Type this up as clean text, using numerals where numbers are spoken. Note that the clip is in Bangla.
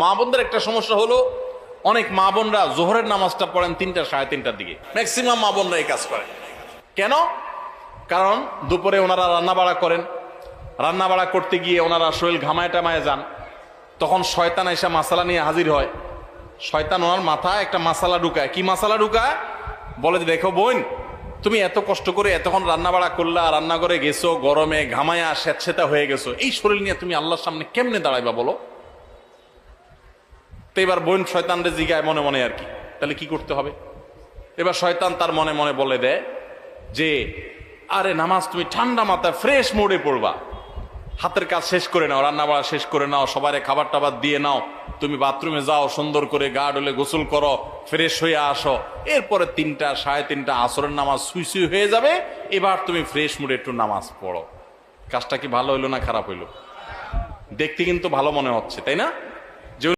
মা বোনদের একটা সমস্যা হলো, অনেক মা বোনরা জোহরের নামাজটা পড়েন 3টা সাড়ে 3টার দিকে। ম্যাক্সিমাম মা বোনরা এই কাজ করে। কেন? কারণ দুপুরে ওনারা রান্না বাড়া করেন, রান্না বাড়া করতে গিয়ে ওনারা শরীর ঘামায় টামায় যান, তখন শয়তান এসে মাসালা নিয়ে হাজির হয়। শয়তান ওনার মাথায় একটা মাসালা ঢুকায়। কি মাসালা ঢুকায়? বলে যে, দেখো বোন, তুমি এত কষ্ট করে এতক্ষণ রান্না বাড়া করলা, রান্নাঘরে গেছো, গরমে ঘামায়া স্যাঁতসেঁতা হয়ে গেছো, এই শরীর নিয়ে তুমি আল্লাহর সামনে কেমনে দাঁড়াইবা বলো? তো এবার বোন শয়তানরে জিগায় মনে মনে আর কি, তাহলে কি করতে হবে? এবার শয়তান তার মনে মনে বলে দেয় যে, আরে নামাজ তুমি ঠান্ডা মাথায় ফ্রেশ মোডে পড়বা, হাতের কাজ শেষ করে নাও, রান্না বাড়া শেষ করে নাও, সবারে খাবার টাবার দিয়ে নাও, তুমি বাথরুমে যাও, সুন্দর করে গা ডলে গোসল করো, ফ্রেশ হয়ে আসো, এরপরে 3টা সাড়ে 3টা আসরের নামাজ সুই সুই হয়ে যাবে, এবার তুমি ফ্রেশ মুডে একটু নামাজ পড়ো। কাজটা কি ভালো হইলো না খারাপ হইলো? দেখতে কিন্তু ভালো মনে হচ্ছে, তাই না?